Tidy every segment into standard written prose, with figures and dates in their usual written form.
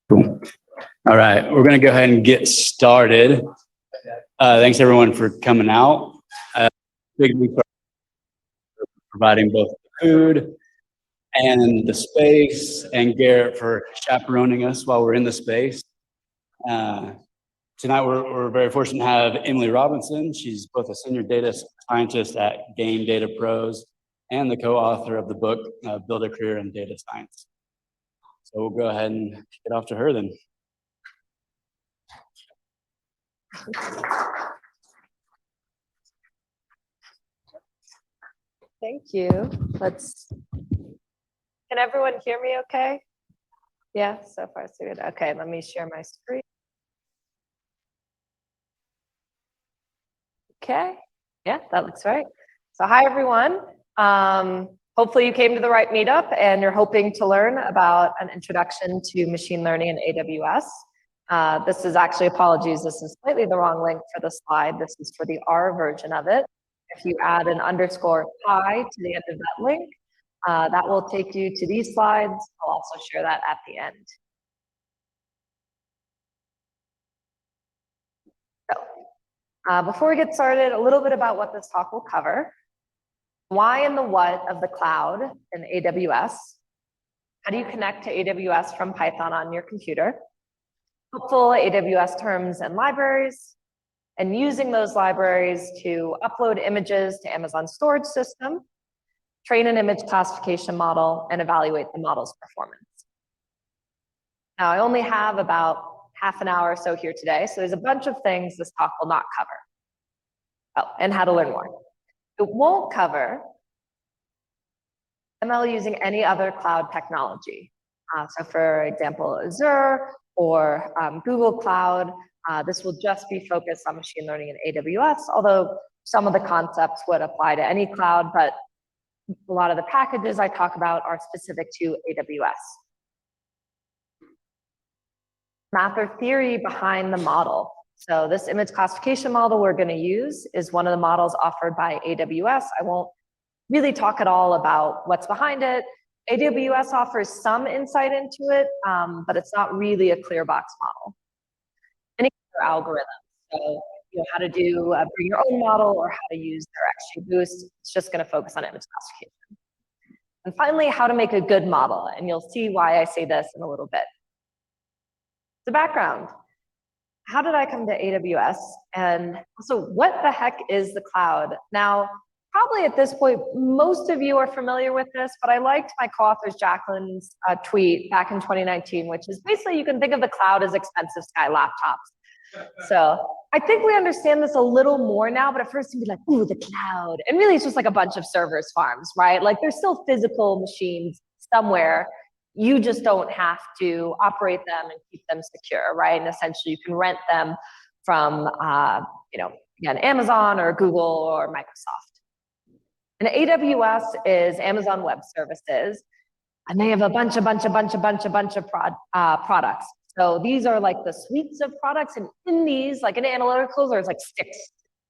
Cool. All right, we're going to go ahead and get started. Thanks everyone for coming out. Big week for providing both the food and the space, and Garrett for chaperoning us while we're in the space. Tonight we're very fortunate to have Emily Robinson. She's both a senior data scientist at Game Data Pros and the co-author of the book, Build a Career in Data Science. So we'll go ahead and kick it off to her then. Thank you. Can everyone hear me okay? Yeah, so far so good. Okay, let me share my screen. Okay, yeah, that looks right. So hi everyone. Hopefully you came to the right meetup and you're hoping to learn about an introduction to machine learning in AWS. This is actually, apologies, this is slightly the wrong link for the slide. This is for the R version of it. If you add an underscore pi to the end of that link, that will take you to these slides. I'll also share that at the end. So, before we get started, a little bit about what this talk will cover. Why and the what of the cloud in AWS. How do you connect to AWS from Python on your computer? Helpful AWS terms and libraries, and using those libraries to upload images to Amazon storage system, train an image classification model, and evaluate the model's performance. Now, I only have about half an hour or so here today, so there's a bunch of things this talk will not cover. Oh, and how to learn more. It won't cover ML using any other cloud technology. So for example, Azure or Google Cloud, this will just be focused on machine learning in AWS, although some of the concepts would apply to any cloud, but a lot of the packages I talk about are specific to AWS. Math or theory behind the model. So this image classification model we're going to use is one of the models offered by AWS. I won't really talk at all about what's behind it. AWS offers some insight into it, but it's not really a clear box model. Any other algorithm, so how to do bring your own model or how to use their XGBoost. It's just going to focus on image classification. And finally, how to make a good model, and you'll see why I say this in a little bit. The background. How did I come to AWS? And also, what the heck is the cloud? Now, probably at this point, most of you are familiar with this, but I liked my co-author's Jacqueline's tweet back in 2019, which is basically you can think of the cloud as expensive sky laptops. So I think we understand this a little more now, but at first you'd be like, ooh, the cloud. And really it's just like a bunch of servers farms, right? Like there's still physical machines somewhere. You just don't have to operate them and keep them secure, right? And essentially you can rent them from, again, Amazon or Google or Microsoft. And AWS is Amazon Web Services, and they have a bunch of products. So these are like the suites of products, and in these, like in analyticals, there's like 6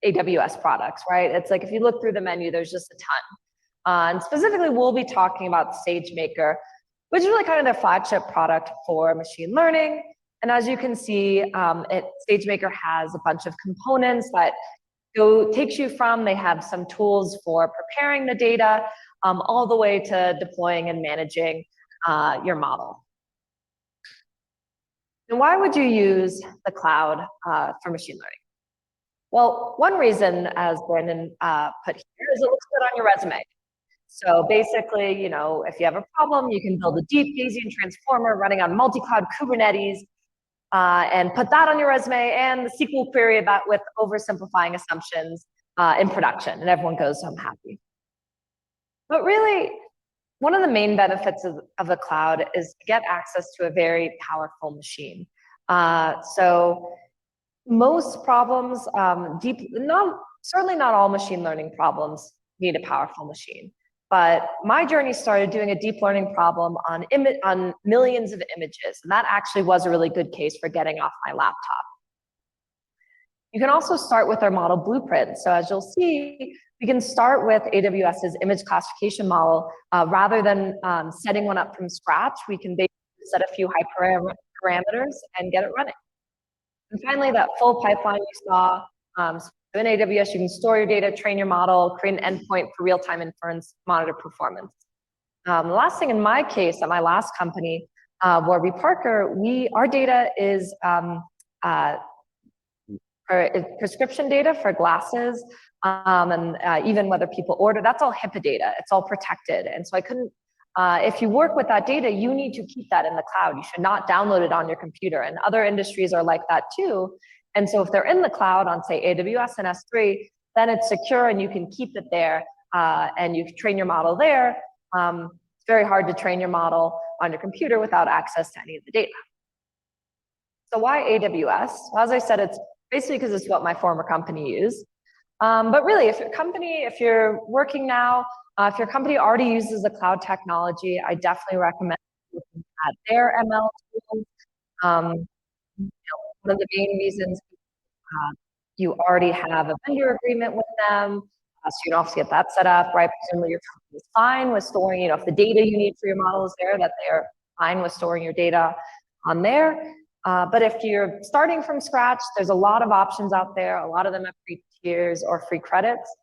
AWS products, right? It's like if you look through the menu, there's just a ton. And specifically, we'll be talking about SageMaker, which is really kind of their flagship product for machine learning. And as you can see, SageMaker has a bunch of components that takes you from, they have some tools for preparing the data, all the way to deploying and managing your model. And why would you use the cloud for machine learning? Well, one reason, as Brandon put here, is it looks good on your resume. So basically, if you have a problem, you can build a deep Bayesian transformer running on multi-cloud Kubernetes and put that on your resume and the SQL query about with oversimplifying assumptions in production, and everyone goes home happy. But really, one of the main benefits of the cloud is to get access to a very powerful machine. So most problems, certainly not all machine learning problems need a powerful machine. But my journey started doing a deep learning problem on millions of images, and that actually was a really good case for getting off my laptop. You can also start with our model blueprint. So as you'll see, we can start with AWS's image classification model. Rather than setting one up from scratch, we can basically set a few parameters and get it running. And finally, that full pipeline you saw, so in AWS, you can store your data, train your model, create an endpoint for real-time inference, monitor performance. The last thing in my case, at my last company, Warby Parker, our data is prescription data for glasses, and even whether people order, that's all HIPAA data. It's all protected. And so I couldn't, if you work with that data, you need to keep that in the cloud. You should not download it on your computer. And other industries are like that too. And so if they're in the cloud on, say, AWS and S3, then it's secure and you can keep it there, and you can train your model there. It's very hard to train your model on your computer without access to any of the data. So why AWS? Well, as I said, it's basically because it's what my former company used. But really, if you're working now, if your company already uses the cloud technology, I definitely recommend looking at their ML tools. One of the main reasons you already have a vendor agreement with them, so you don't have to get that set up, right? Presumably your company is fine with storing, if the data you need for your model is there, that they're fine with storing your data on there. But if you're starting from scratch, there's a lot of options out there. A lot of them have free tiers or free credits.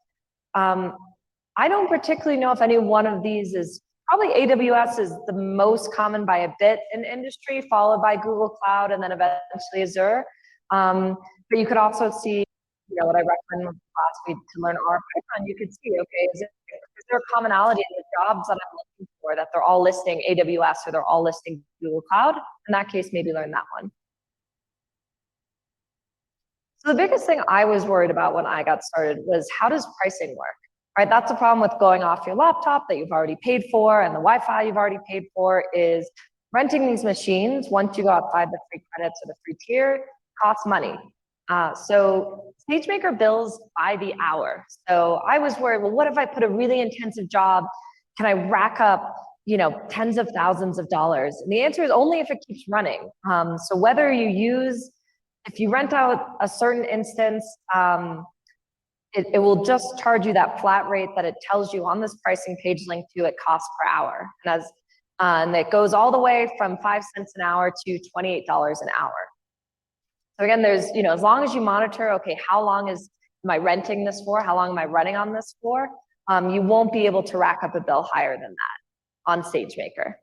I don't particularly know if any one of these is, probably AWS is the most common by a bit in industry, followed by Google Cloud and then eventually Azure. But you could also see, what I recommend last week to learn R Python, you could see, okay, is there a commonality in the jobs that I'm looking for, that they're all listing AWS or they're all listing Google Cloud? In that case, maybe learn that one. So the biggest thing I was worried about when I got started was, how does pricing work? Right, that's the problem with going off your laptop that you've already paid for and the Wi-Fi you've already paid for, is renting these machines, once you go outside the free credits or the free tier, costs money. So SageMaker bills by the hour. So I was worried, well, what if I put a really intensive job? Can I rack up, tens of thousands of dollars? And the answer is only if it keeps running. So whether if you rent out a certain instance, it will just charge you that flat rate that it tells you on this pricing page link to it costs per hour. And it goes all the way from 5 cents an hour to $28 an hour. So again, there's, as long as you monitor, okay, how long am I renting this for? How long am I running on this for? You won't be able to rack up a bill higher than that on SageMaker.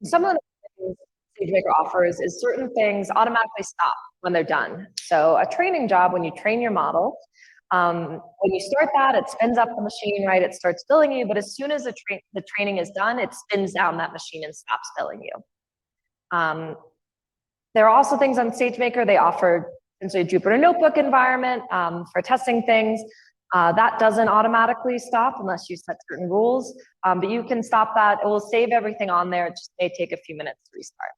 Some of the things SageMaker offers is certain things automatically stop when they're done. So a training job, when you train your model, when you start that, it spins up the machine, right? It starts billing you, but as soon as the training is done, it spins down that machine and stops billing you. There are also things on SageMaker. They offer essentially a Jupyter Notebook environment for testing things. That doesn't automatically stop unless you set certain rules, but you can stop that. It will save everything on there. It just may take a few minutes to restart.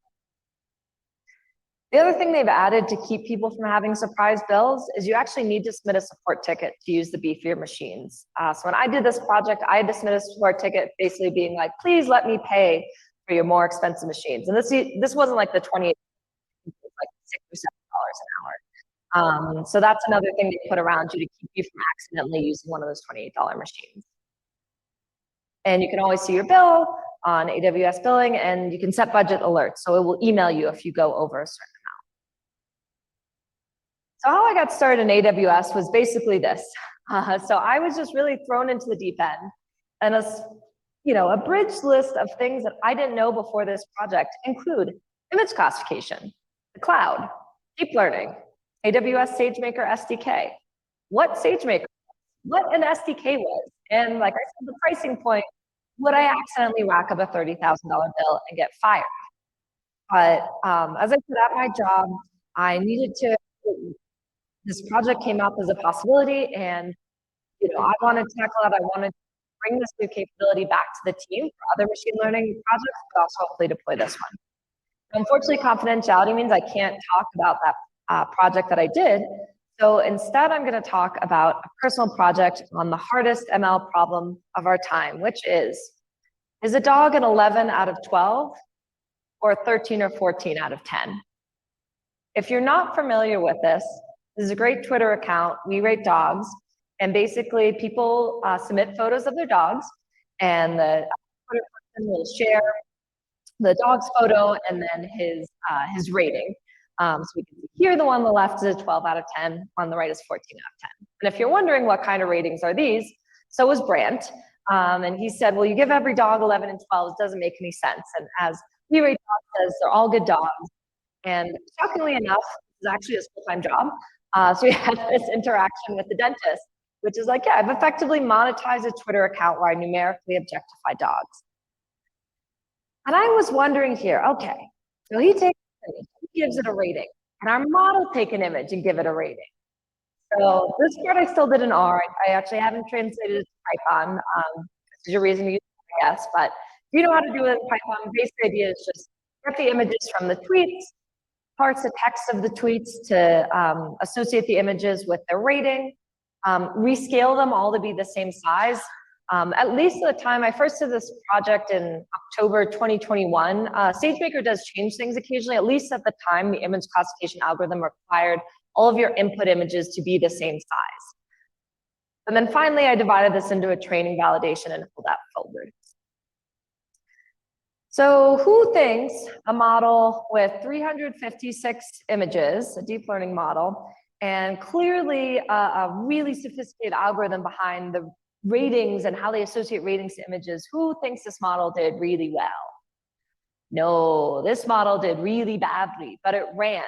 The other thing they've added to keep people from having surprise bills is you actually need to submit a support ticket to use the beefier machines. So when I did this project, I had to submit a support ticket basically being like, please let me pay for your more expensive machines. And this wasn't like the 28, like $6 or $7 an hour. So that's another thing they put around you to keep you from accidentally using one of those $28 machines. And you can always see your bill on AWS billing, and you can set budget alerts. So it will email you if you go over a certain amount. So how I got started in AWS was basically this. So I was just really thrown into the deep end, and a bridge list of things that I didn't know before this project include image classification, the cloud, deep learning, AWS SageMaker SDK, what SageMaker was, what an SDK was, and like I said, the pricing point. Would I accidentally rack up a $30,000 bill and get fired? But as I said, at my job, I needed to. This project came up as a possibility, and I wanted to tackle it. I wanted to bring this new capability back to the team for other machine learning projects, but also hopefully deploy this one. Unfortunately, confidentiality means I can't talk about that project that I did. So instead, I'm going to talk about a personal project on the hardest ML problem of our time, which is a dog an 11 out of 12 or 13 or 14 out of 10? If you're not familiar with this is a great Twitter account, WeRateDogs, and basically people submit photos of their dogs, and the Twitter person will share the dog's photo, and then his rating. So we can see here, the one on the left is a 12 out of 10, on the right is 14 out of 10. And if you're wondering what kind of ratings are these, so was Brandt. And he said, well, you give every dog 11 and 12, it doesn't make any sense. And as WeRateDogs says, they're all good dogs. And shockingly enough, it's actually his full-time job. So we had this interaction with the dentist, which is like, yeah, I've effectively monetized a Twitter account where I numerically objectify dogs. And I was wondering here, okay, so he takes an image, he gives it a rating, and our model take an image and give it a rating. So this part I still did in R. I actually haven't translated it to Python. This is your reason to use it, I guess. But if you know how to do it in Python, the basic idea is just get the images from the tweets, parse the text of the tweets to associate the images with their rating, rescale them all to be the same size. At least at the time I first did this project in October 2021, SageMaker does change things occasionally. At least at the time, the image classification algorithm required all of your input images to be the same size. And then finally, I divided this into a training, validation, and pulled out folders. So who thinks a model with 356 images, a deep learning model, and clearly a really sophisticated algorithm behind the ratings and how they associate ratings to images, who thinks this model did really well? No, this model did really badly, but it ran.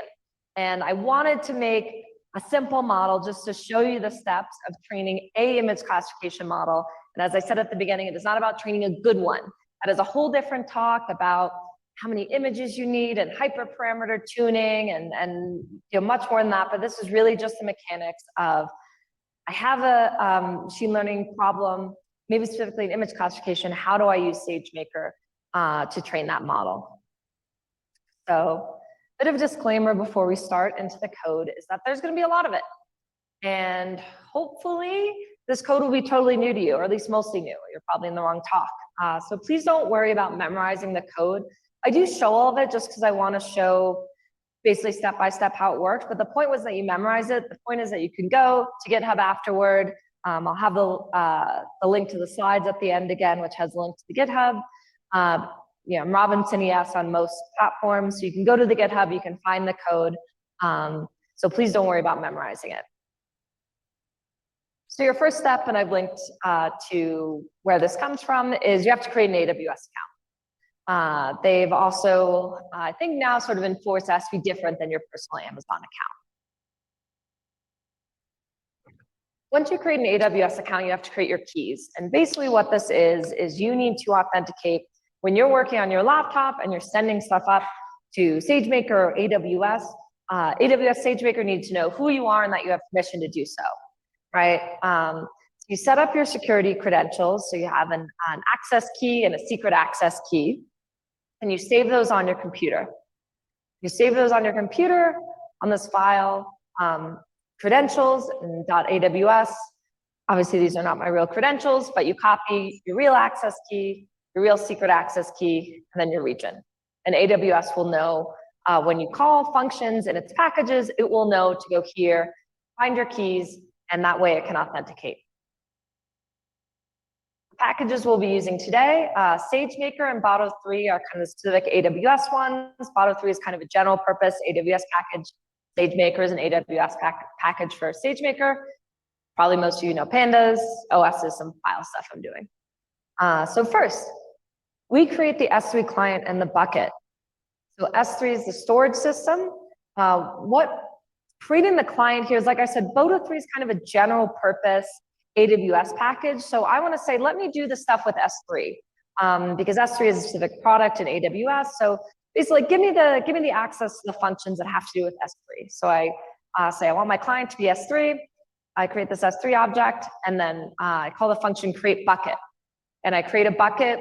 And I wanted to make a simple model just to show you the steps of training a image classification model. And as I said at the beginning, it is not about training a good one. That is a whole different talk about how many images you need and hyperparameter tuning and much more than that. But this is really just the mechanics of, I have a machine learning problem, maybe specifically an image classification. How do I use SageMaker to train that model? So a bit of a disclaimer before we start into the code is that there's going to be a lot of it. And hopefully this code will be totally new to you, or at least mostly new. You're probably in the wrong talk. So please don't worry about memorizing the code. I do show all of it just because I want to show basically step-by-step how it works. But the point was that you memorize it. The point is that you can go to GitHub afterward. I'll have the link to the slides at the end again, which has a link to the GitHub. I'm Robinson ES on most platforms. So you can go to the GitHub, you can find the code. So please don't worry about memorizing it. So your first step, and I've linked to where this comes from, is you have to create an AWS account. They've also, I think now sort of enforced that to be different than your personal Amazon account. Once you create an AWS account, you have to create your keys. And basically what this is you need to authenticate when you're working on your laptop and you're sending stuff up to SageMaker or AWS. AWS SageMaker needs to know who you are and that you have permission to do so, right? You set up your security credentials. So you have an access key and a secret access key. And you save those on your computer. You save those on your computer on this file, credentials in .aws. Obviously, these are not my real credentials, but you copy your real access key, your real secret access key, and then your region. And AWS will know when you call functions in its packages, it will know to go here, find your keys, and that way it can authenticate. Packages we'll be using today, SageMaker and Botto 3 are kind of specific AWS ones. Botto 3 is kind of a general purpose AWS package. SageMaker is an AWS package for SageMaker. Probably most of you know pandas. OS is some file stuff I'm doing. So first, we create the S3 client and the bucket. So S3 is the storage system. What creating the client here is, like I said, Botto 3 is kind of a general purpose AWS package. So I want to say, let me do the stuff with S3 because S3 is a specific product in AWS. So basically, give me the access to the functions that have to do with S3. So I say I want my client to be S3. I create this S3 object, and then I call the function create bucket. And I create a bucket.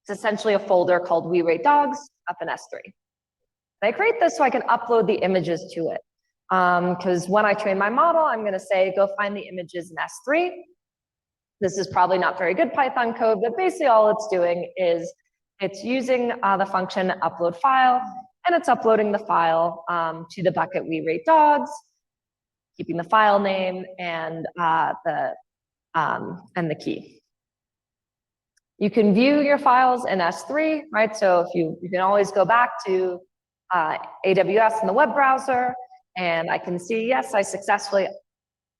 It's essentially a folder called WeRateDogs up in S3. And I create this so I can upload the images to it. Because when I train my model, I'm going to say, go find the images in S3. This is probably not very good Python code, but basically all it's doing is it's using the function upload file, and it's uploading the file to the bucket WeRateDogs, keeping the file name and the key. You can view your files in S3, right? So if you can always go back to AWS in the web browser, and I can see, yes, I successfully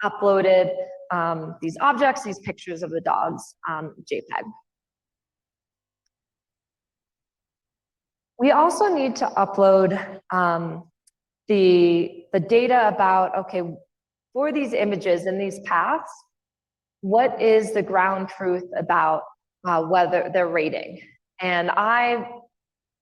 uploaded these objects, these pictures of the dogs, JPEG. We also need to upload the data about, okay, for these images and these paths, what is the ground truth about whether they're rating? And I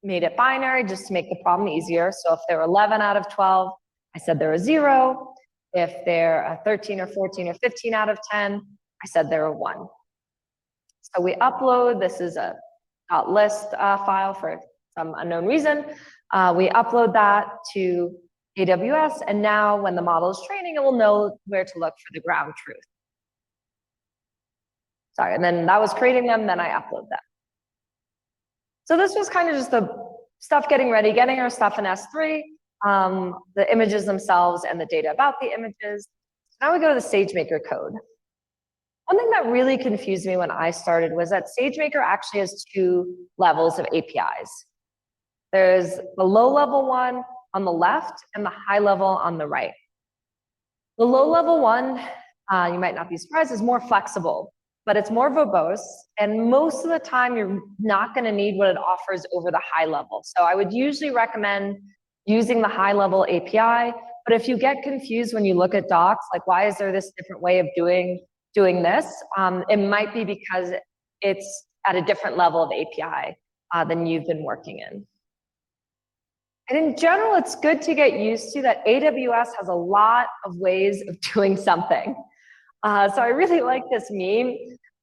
made it binary just to make the problem easier. So if they're 11 out of 12, I said they're a 0. If they're a 13 or 14 or 15 out of 10, I said they're a 1. So we upload, this is a .list file for some unknown reason. We upload that to AWS, and now when the model is training, it will know where to look for the ground truth. Sorry, and then that was creating them, then I upload them. So this was kind of just the stuff getting ready, getting our stuff in S3, the images themselves and the data about the images. Now we go to the SageMaker code. One thing that really confused me when I started was that SageMaker actually has 2 levels of APIs. There's the low-level one on the left and the high-level on the right. The low-level one, you might not be surprised, is more flexible, but it's more verbose, and most of the time you're not going to need what it offers over the high level. So I would usually recommend using the high-level API, but if you get confused when you look at docs, like why is there this different way of doing this, it might be because it's at a different level of API than you've been working in. And in general, it's good to get used to that AWS has a lot of ways of doing something. So I really like this meme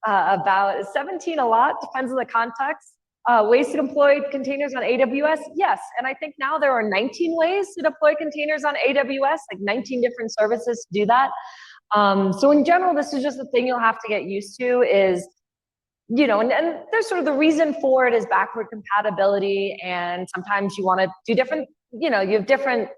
about 17 a lot, depends on the context. Ways to deploy containers on AWS, yes. And I think now there are 19 ways to deploy containers on AWS, like 19 different services to do that. So in general, this is just the thing you'll have to get used to is, you know, and there's sort of the reason for it is backward compatibility, and sometimes you want to do different, you know, you have different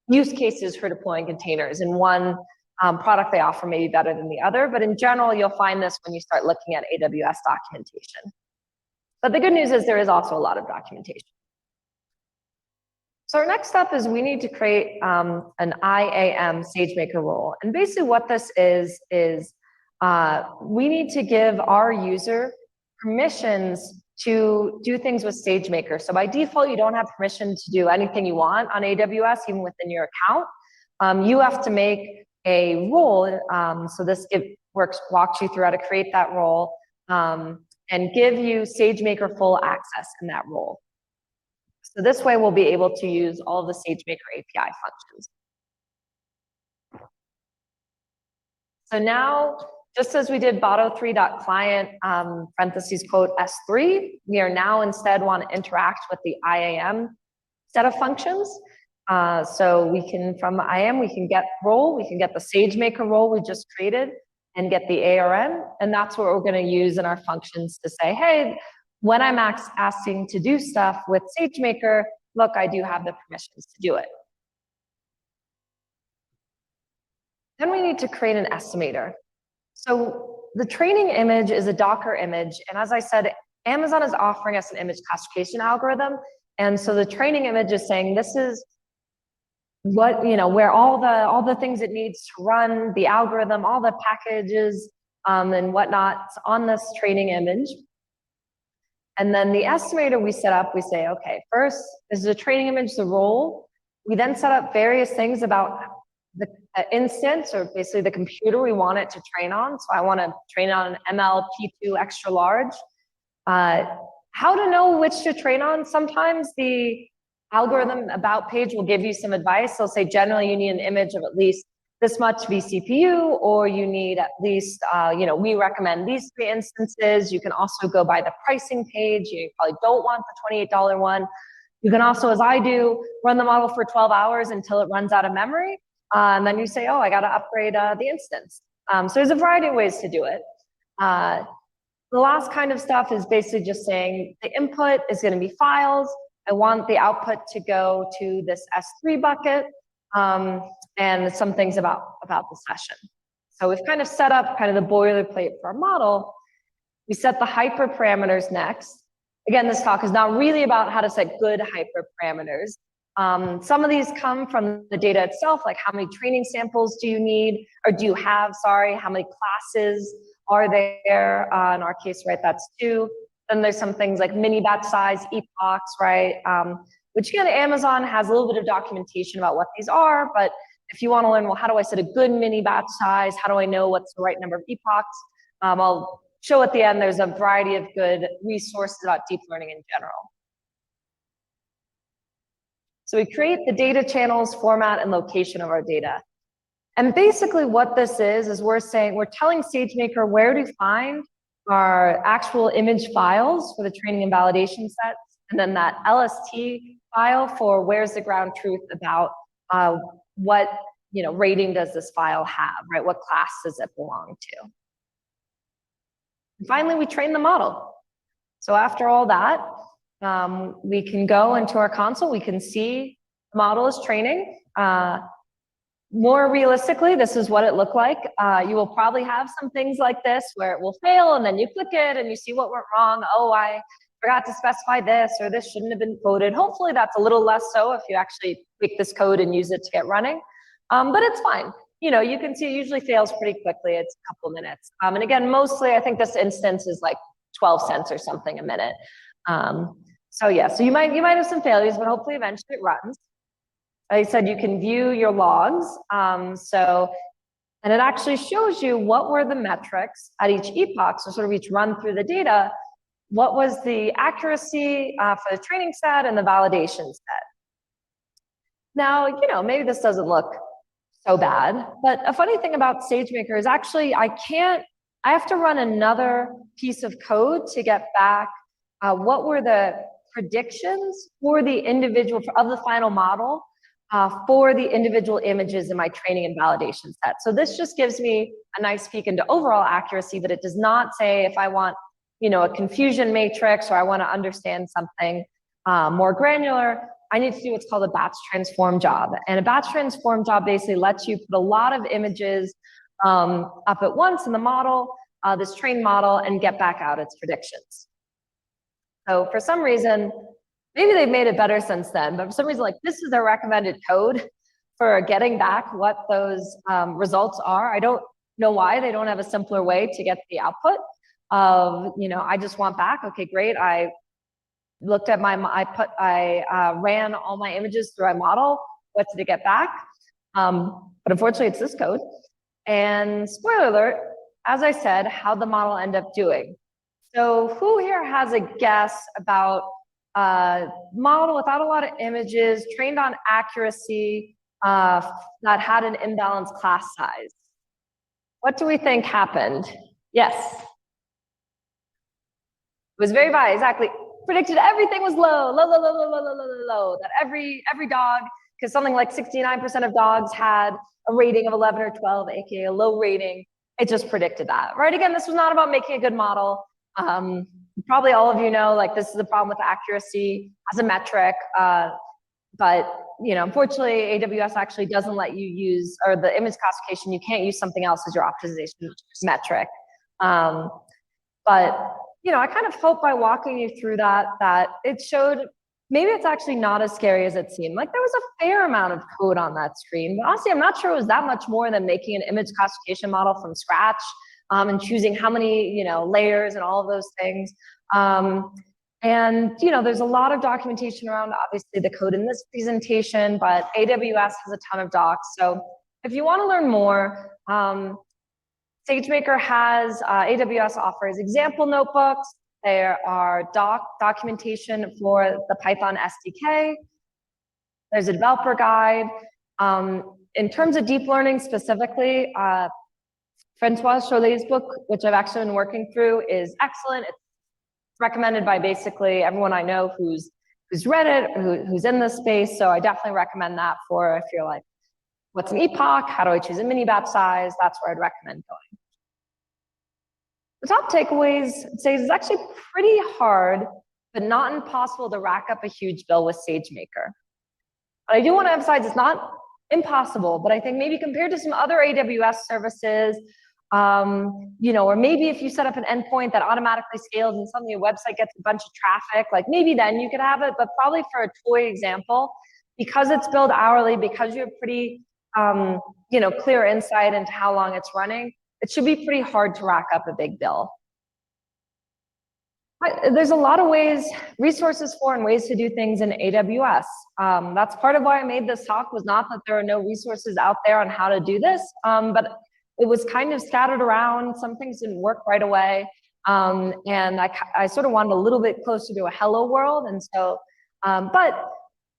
use cases for deploying containers, and one product they offer may be better than the other, but in general, you'll find this when you start looking at AWS documentation. But the good news is there is also a lot of documentation. So our next step is we need to create an IAM SageMaker role, and basically what this is we need to give our user permissions to do things with SageMaker. So by default, you don't have permission to do anything you want on AWS, even within your account. You have to make a role. So this walks you through how to create that role and give you SageMaker full access in that role. So this way, we'll be able to use all of the SageMaker API functions. So now, just as we did botto3.client parentheses quote S3, we are now instead want to interact with the IAM set of functions. So we can, from IAM, we can get role, we can get the SageMaker role we just created and get the ARN. And that's what we're going to use in our functions to say, hey, when I'm asking to do stuff with SageMaker, look, I do have the permissions to do it. Then we need to create an estimator. So the training image is a Docker image. And as I said, Amazon is offering us an image classification algorithm. And so the training image is saying this is what, you know, where all the things it needs to run, the algorithm, all the packages and whatnot on this training image. And then the estimator we set up, we say, okay, first, this is a training image, the role. We then set up various things about the instance, or basically the computer we want it to train on. So I want to train on an ML-P2 extra large. How to know which to train on? Sometimes the algorithm about page will give you some advice. They'll say generally you need an image of at least this much vCPU, or you need at least, you know, we recommend these 3 instances. You can also go by the pricing page. You probably don't want the $28 one. You can also, as I do, run the model for 12 hours until it runs out of memory. And then you say, oh, I got to upgrade the instance. So there's a variety of ways to do it. The last kind of stuff is basically just saying the input is going to be files. I want the output to go to this S3 bucket, and some things about the session. So we've kind of set up kind of the boilerplate for our model. We set the hyperparameters next. Again, this talk is not really about how to set good hyperparameters. Some of these come from the data itself, like how many training samples do you need, or do you have, sorry, how many classes are there? In our case, right, that's 2. Then there's some things like mini batch size, epochs, right? Which again, Amazon has a little bit of documentation about what these are, but if you want to learn, well, how do I set a good mini batch size? How do I know what's the right number of epochs? I'll show at the end, there's a variety of good resources about deep learning in general. So we create the data channels, format, and location of our data. And basically what this is we're telling SageMaker where to find our actual image files for the training and validation sets, and then that LST file for where's the ground truth about what rating does this file have, right? What class does it belong to? And finally, we train the model. So after all that, we can go into our console, we can see the model is training. More realistically, this is what it looked like. You will probably have some things like this where it will fail and then you click it and you see what went wrong. Oh, I forgot to specify this, or this shouldn't have been coded. Hopefully that's a little less so if you actually take this code and use it to get running. But it's fine. You can see it usually fails pretty quickly. It's a couple minutes. And again, mostly I think this instance is like 12 cents or something a minute. So you might have some failures, but hopefully eventually it runs. I said you can view your logs. And it actually shows you what were the metrics at each epoch, so sort of each run through the data. What was the accuracy for the training set and the validation set? Now, maybe this doesn't look so bad, but a funny thing about SageMaker is actually I have to run another piece of code to get back what were the predictions for the individual, of the final model for the individual images in my training and validation set. So this just gives me a nice peek into overall accuracy, but it does not say if I want a confusion matrix or I want to understand something more granular, I need to do what's called a batch transform job. And a batch transform job basically lets you put a lot of images up at once in the model, this trained model, and get back out its predictions. So for some reason, maybe they've made it better since then, but for some reason, like this is their recommended code for getting back what those results are. I don't know why they don't have a simpler way to get the output of, I just want back, okay, great. I looked at I ran all my images through my model. What did it get back? But unfortunately, it's this code. And spoiler alert, as I said, how'd the model end up doing? So who here has a guess about model without a lot of images, trained on accuracy, that had an imbalanced class size? What do we think happened? Yes. It was very high, exactly. Predicted everything was low, that every dog, because something like 69% of dogs had a rating of 11 or 12, aka a low rating. It just predicted that, right? Again, this was not about making a good model. Probably all of you know, like this is the problem with accuracy as a metric. But unfortunately, AWS actually doesn't let you use, or the image classification, you can't use something else as your optimization metric. But I kind of hope by walking you through that it showed maybe it's actually not as scary as it seemed. Like there was a fair amount of code on that screen, but honestly, I'm not sure it was that much more than making an image classification model from scratch and choosing how many layers and all of those things. And there's a lot of documentation around obviously the code in this presentation, but AWS has a ton of docs. So if you want to learn more, SageMaker has, AWS offers example notebooks. There are documentation for the Python SDK. There's a developer guide. In terms of deep learning specifically, Francois Chollet's book, which I've actually been working through, is excellent. It's recommended by basically everyone I know who's read it, who's in this space. So I definitely recommend that for if you're like, what's an epoch? How do I choose a mini batch size? That's where I'd recommend going. The top takeaways say it's actually pretty hard, but not impossible to rack up a huge bill with SageMaker. But I do want to emphasize it's not impossible, but I think maybe compared to some other AWS services, You know, or maybe if you set up an endpoint that automatically scales and suddenly your website gets a bunch of traffic, like maybe then you could have it, but probably for a toy example, because it's billed hourly, because you have pretty, you know, clear insight into how long it's running, it should be pretty hard to rack up a big bill. There's a lot of ways, resources for and ways to do things in AWS. That's part of why I made this talk, was not that there are no resources out there on how to do this, but it was kind of scattered around. Some things didn't work right away. And I sort of wanted a little bit closer to a hello world. And so, but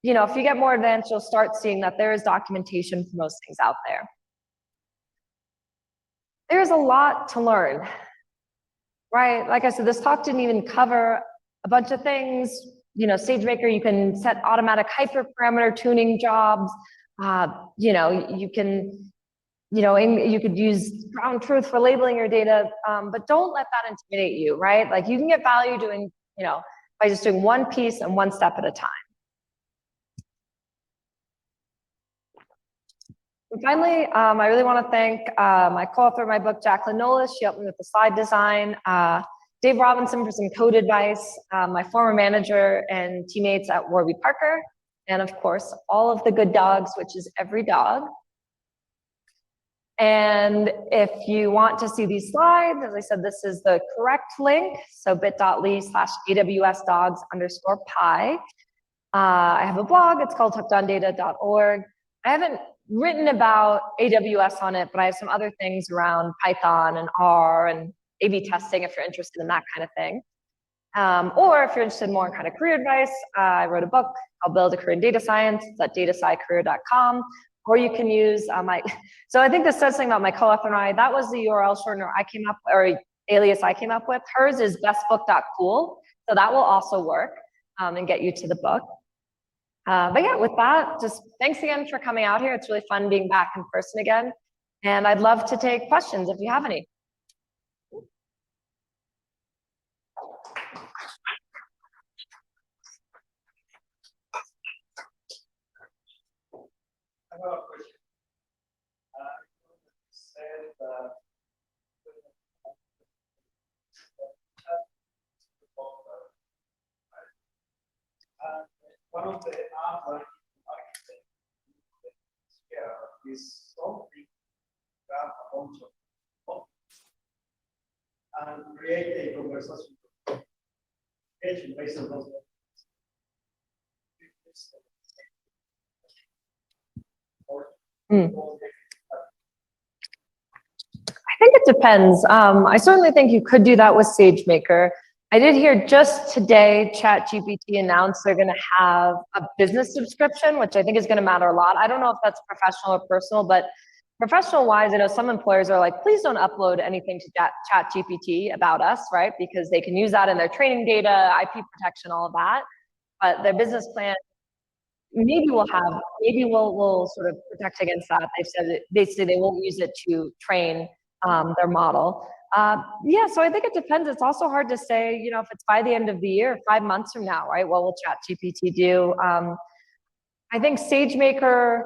you know, if you get more advanced, you'll start seeing that there is documentation for most things out there. There's a lot to learn. Right, like I said, this talk didn't even cover a bunch of things. You know, SageMaker, you can set automatic hyperparameter tuning jobs. You know, you can, you know, you could use ground truth for labeling your data, but don't let that intimidate you, right? Like you can get value doing, you know, by just doing one piece and one step at a time. And finally, I really want to thank my co-author of my book, Jacqueline Nolis. She helped me with the slide design. Dave Robinson for some code advice. My former manager and teammates at Warby Parker. And of course, all of the good dogs, which is every dog. And if you want to see these slides, as I said, this is the correct link. So bit.ly/AWSDogs_pi. I have a blog. It's called hooked-on-data.org. I haven't written about AWS on it, but I have some other things around Python and R and A/B testing if you're interested in that kind of thing. Or if you're interested more in kind of career advice, I wrote a book called Build a Career in Data Science. It's at datascicareer.com. Or you can use so I think this says something about my co-author and I. That was the URL shortener I came up, or alias I came up with. Hers is bestbook.cool. So that will also work and get you to the book. But yeah, with that, just thanks again for coming out here. It's really fun being back in person again. And I'd love to take questions if you have any. I have a question. You said that one of the other is something that a bunch of and create a conversation based on those. I think it depends. I certainly think you could do that with SageMaker. I did hear just today, ChatGPT announced they're going to have a business subscription, which I think is going to matter a lot. I don't know if that's professional or personal, but professional wise, I know some employers are like, please don't upload anything to ChatGPT about us, right? Because they can use that in their training data, IP protection, all of that. But their business plan, maybe we'll sort of protect against that. They've said that basically they won't use it to train their model. Yeah, so I think it depends. It's also hard to say, you know, if it's by the end of the year, 5 months from now, right? What will ChatGPT do? I think SageMaker,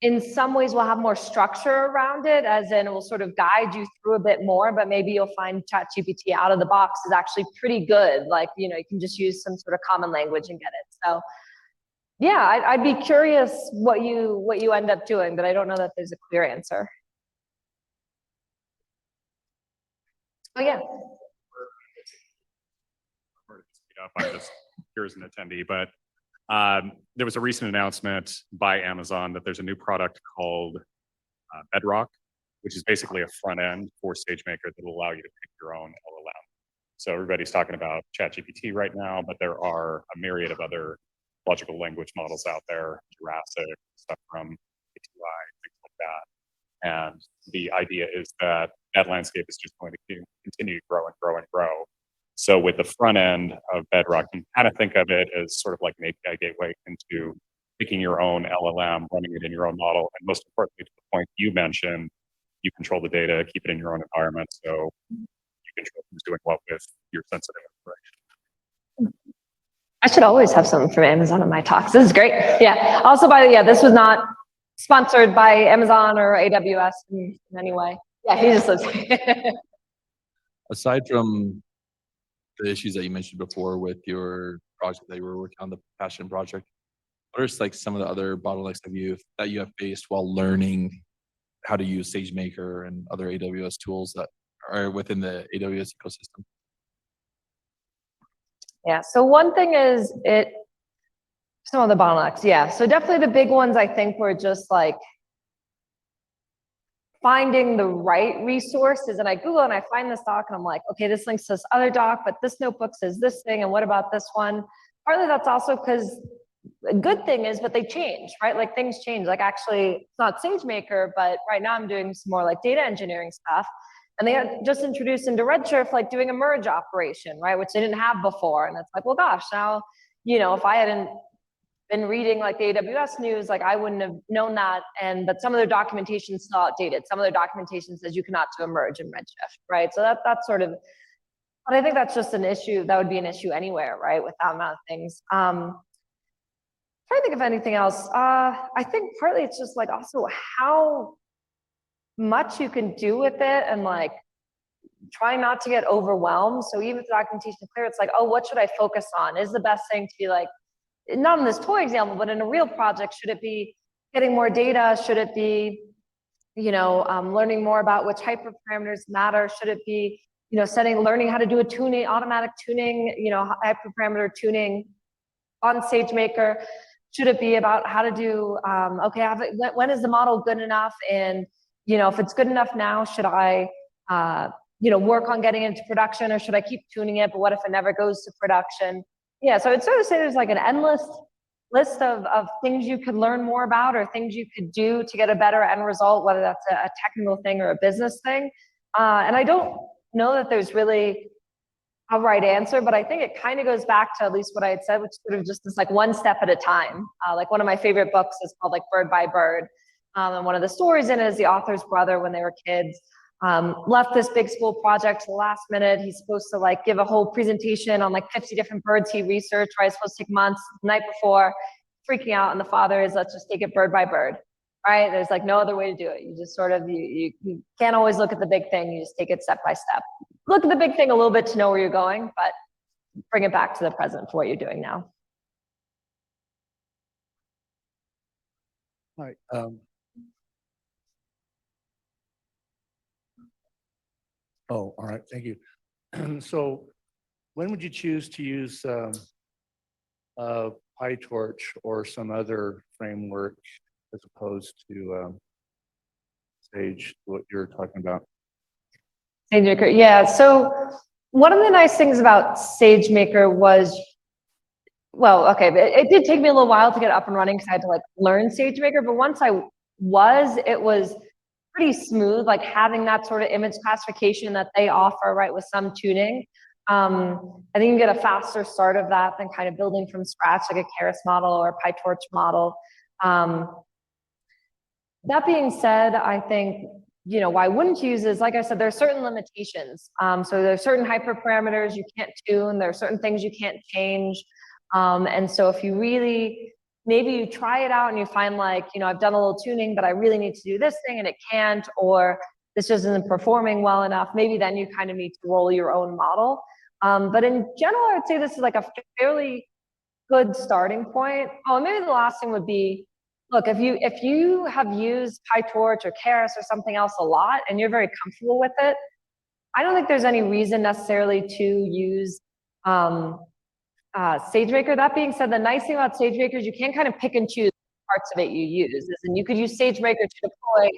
in some ways, will have more structure around it, as in it will sort of guide you through a bit more, but maybe you'll find ChatGPT out of the box is actually pretty good. Like, you know, you can just use some sort of common language and get it. So yeah, I'd be curious what you end up doing, but I don't know that there's a clear answer. Oh yeah. I'm just here as an attendee, but there was a recent announcement by Amazon that there's a new product called Bedrock, which is basically a front end for SageMaker that will allow you to pick your own LLM. So everybody's talking about ChatGPT right now, but there are a myriad of other logical language models out there, Jurassic, stuff from ATI, things like that. And the idea is that that landscape is just going to continue to grow and grow and grow. So with the front end of Bedrock, you can kind of think of it as sort of like an API gateway into picking your own LLM, running it in your own model, and most importantly, to the point you mentioned, you control the data, keep it in your own environment, so you control who's doing what with your sensitive information. I should always have something from Amazon in my talks. This is great. Yeah. Also, this was not sponsored by Amazon or AWS in any way. Yeah, he just lives. Aside from the issues that you mentioned before with your project that you were working on, the passion project, what are like some of the other bottlenecks that you have faced while learning how to use SageMaker and other AWS tools that are within the AWS ecosystem? Yeah, so one thing is some of the bottlenecks, yeah. So definitely the big ones I think were just like finding the right resources. And I Google and I find this doc and I'm like, okay, this links to this other doc, but this notebook says this thing, and what about this one? Partly that's also because a good thing is, but they change, right? Like things change. Like actually, it's not SageMaker, but right now I'm doing some more like data engineering stuff. And they had just introduced into Redshift, like doing a merge operation, right? Which they didn't have before. And it's like, well, gosh, now, if I hadn't been reading like the AWS news, like I wouldn't have known that. But some of their documentation is still outdated. Some of their documentation says you cannot do a merge in Redshift, right? So that's sort of, but I think that's just an issue. That would be an issue anywhere, right? With that amount of things. Trying to think of anything else. I think partly it's just like also how much you can do with it and like try not to get overwhelmed. So even if the documentation is clear, it's like, oh, what should I focus on? Is the best thing to be like, not in this toy example, but in a real project, should it be getting more data? Should it be, learning more about which hyperparameters matter? Should it be, learning how to do automatic tuning, hyperparameter tuning on SageMaker? Should it be about how to do, when is the model good enough? And, if it's good enough now, should I, work on getting into production, or should I keep tuning it? But what if it never goes to production? Yeah, so I'd sort of say there's like an endless list of things you could learn more about or things you could do to get a better end result, whether that's a technical thing or a business thing. And I don't know that there's really a right answer, but I think it kind of goes back to at least what I had said, which sort of just is like one step at a time. Like one of my favorite books is called like Bird by Bird. And one of the stories in it is the author's brother, when they were kids, left this big school project to the last minute. He's supposed to like give a whole presentation on like 50 different birds he researched, right? It's supposed to take months. The night before, freaking out, and the father is, let's just take it bird by bird, right? There's like no other way to do it. You just sort of, you can't always look at the big thing. You just take it step by step. Look at the big thing a little bit to know where you're going, but bring it back to the present for what you're doing now. All right. Oh, all right. Thank you. So when would you choose to use PyTorch or some other framework as opposed to Sage, what you're talking about? SageMaker, yeah. So one of the nice things about SageMaker was, well, okay, it did take me a little while to get up and running because I had to like learn SageMaker, but once it was pretty smooth, like having that sort of image classification that they offer, right, with some tuning. I think you can get a faster start of that than kind of building from scratch, like a Keras model or a PyTorch model. That being said, I think, why wouldn't you use is, like I said, there are certain limitations. So there are certain hyperparameters you can't tune, there are certain things you can't change. And so if you really, maybe you try it out and you find like, I've done a little tuning, but I really need to do this thing and it can't, or this just isn't performing well enough, maybe then you kind of need to roll your own model. But in general, I would say this is like a fairly good starting point. Oh, and maybe the last thing would be, look, if you have used PyTorch or Keras or something else a lot and you're very comfortable with it, I don't think there's any reason necessarily to use SageMaker. That being said, the nice thing about SageMaker is you can kind of pick and choose parts of it you use. And you could use SageMaker to deploy a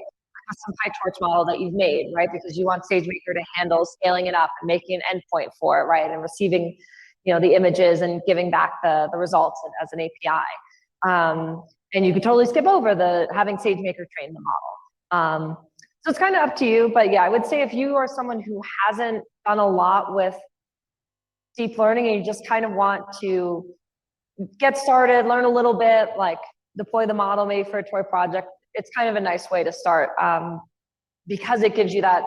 custom PyTorch model that you've made, right? Because you want SageMaker to handle scaling it up and making an endpoint for it, right? And receiving, the images and giving back the results as an API. And you could totally skip over having SageMaker train the model. So it's kind of up to you, but yeah, I would say if you are someone who hasn't done a lot with deep learning and you just kind of want to get started, learn a little bit, like deploy the model maybe for a toy project, it's kind of a nice way to start because it gives you that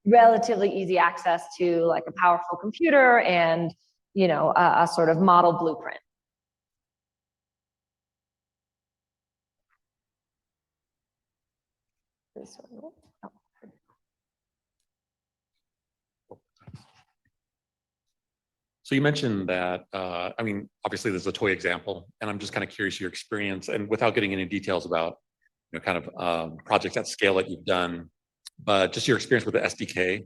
relatively easy access to like a powerful computer and, a sort of model blueprint. So you mentioned that, I mean, obviously there's a toy example, and I'm just kind of curious your experience, and without getting any details about, kind of projects at scale that you've done, but just your experience with the SDK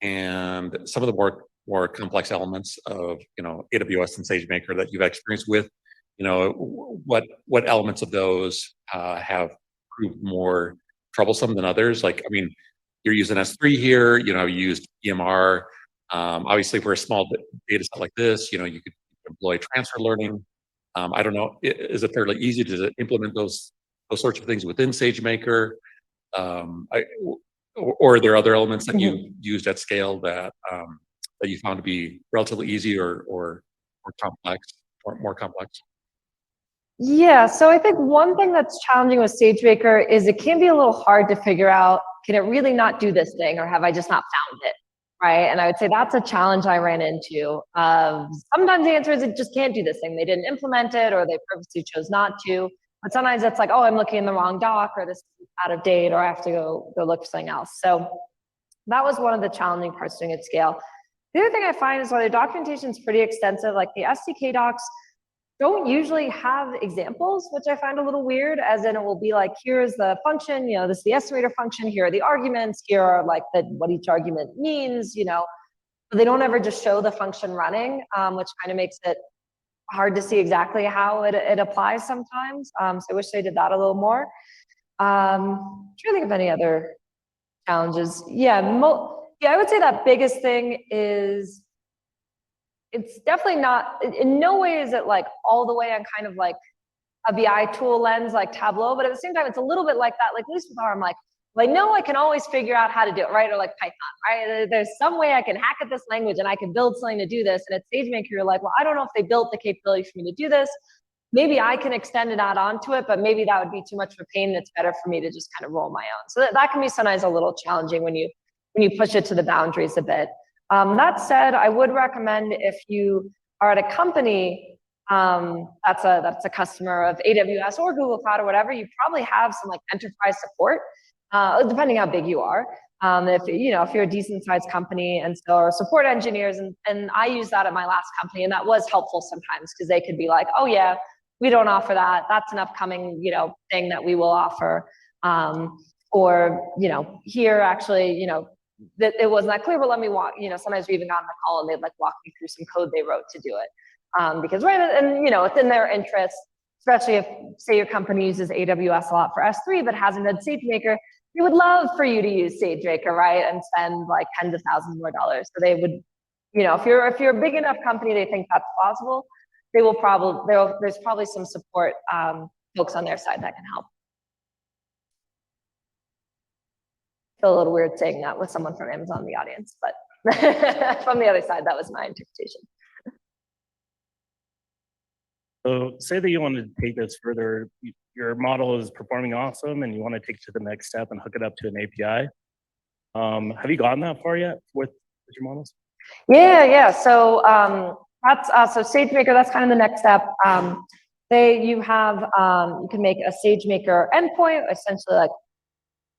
and some of the more complex elements of, AWS and SageMaker that you've experienced with, what elements of those have proved more troublesome than others? Like, I mean, you're using S3 here, you used EMR. Obviously, for a small data set like this, you could employ transfer learning. I don't know, is it fairly easy to implement those sorts of things within SageMaker? Or are there other elements that you used at scale that you found to be relatively easy or complex, or more complex? Yeah, so I think one thing that's challenging with SageMaker is it can be a little hard to figure out, can it really not do this thing, or have I just not found it, right? And I would say that's a challenge I ran into. Sometimes the answer is it just can't do this thing. They didn't implement it, or they purposely chose not to. But sometimes it's like, oh, I'm looking in the wrong doc, or this is out of date, or I have to go look for something else. So that was one of the challenging parts doing it at scale. The other thing I find is while the documentation is pretty extensive, like the SDK docs don't usually have examples, which I find a little weird, as in it will be like, here's the function, this is the estimator function, here are the arguments, here are like what each argument means, but they don't ever just show the function running, which kind of makes it hard to see exactly how it applies sometimes. So I wish they did that a little more. I'm trying to think of any other challenges. Yeah, I would say that biggest thing is it's definitely not, in no way is it like all the way on kind of like a BI tool lens like Tableau, but at the same time, it's a little bit like that, like at least with R, I'm like, well, I know I can always figure out how to do it, right? Or like Python, right? There's some way I can hack at this language and I can build something to do this. And at SageMaker, you're like, well, I don't know if they built the capability for me to do this. Maybe I can extend and add on to it, but maybe that would be too much of a pain. And it's better for me to just kind of roll my own. So that can be sometimes a little challenging when you push it to the boundaries a bit. That said, I would recommend if you are at a company that's a customer of AWS or Google Cloud or whatever, you probably have some like enterprise support, depending how big you are. If you're a decent sized company and so are support engineers, and I used that at my last company, and that was helpful sometimes because they could be like, oh yeah, we don't offer that. That's an upcoming thing that we will offer. Or here actually that it wasn't that clear, but let me walk, sometimes we even got on the call and they'd like walk me through some code they wrote to do it. Because right, and it's in their interest, especially if say your company uses AWS a lot for S3, but hasn't done SageMaker, they would love for you to use SageMaker, right? And spend like tens of thousands more dollars. So they would, if you're a big enough company, they think that's plausible, they will there's probably some support folks on their side that can help. Feel a little weird saying that with someone from Amazon in the audience, but from the other side, that was my interpretation. So say that you want to take this further, your model is performing awesome and you want to take it to the next step and hook it up to an API. Have you gotten that far yet with your models? Yeah. So that's so SageMaker, that's kind of the next step. You can make a SageMaker endpoint, essentially like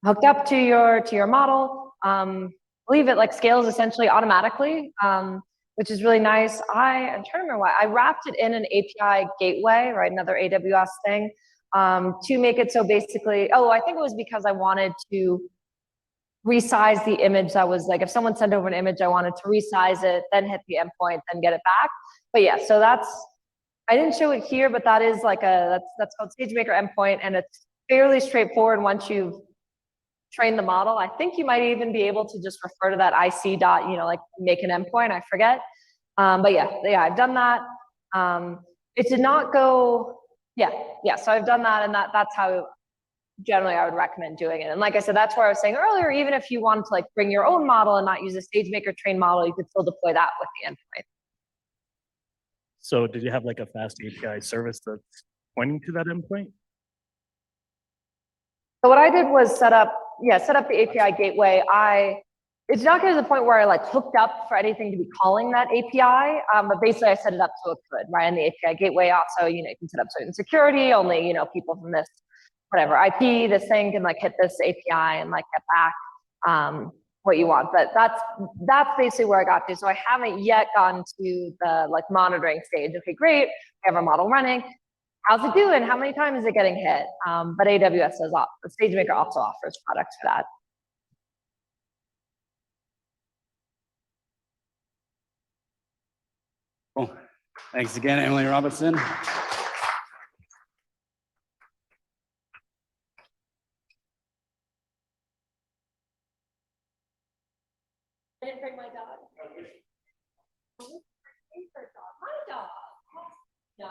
hooked up to your model. I believe it like scales essentially automatically, which is really nice. I'm trying to remember why I wrapped it in an API gateway, right? Another AWS thing, to make it so basically, I think it was because I wanted to resize the image that was like, if someone sent over an image, I wanted to resize it, then hit the endpoint, then get it back. But yeah, so I didn't show it here, but that is like that's called SageMaker endpoint, and it's fairly straightforward once you've trained the model. I think you might even be able to just refer to that IC dot, like make an endpoint, I forget. But yeah, I've done that. It did not go, so I've done that, and that's how generally I would recommend doing it. And like I said, that's where I was saying earlier, even if you wanted to like bring your own model and not use a SageMaker trained model, you could still deploy that with the endpoint. So did you have like a fast API service that's pointing to that endpoint? So what I did was set up the API gateway. It's not getting to the point where I like hooked up for anything to be calling that API, but basically I set it up so it could, right? And the API gateway also, you can set up certain security, only, people from this, whatever IP, this thing can like hit this API and like get back what you want. But that's basically where I got to. So I haven't yet gotten to the like monitoring stage. Okay, great, we have our model running. How's it doing? How many times is it getting hit? But AWS does SageMaker also offers products for that. Cool. Thanks again, Emily Robinson. I didn't bring my dog. My dog. No.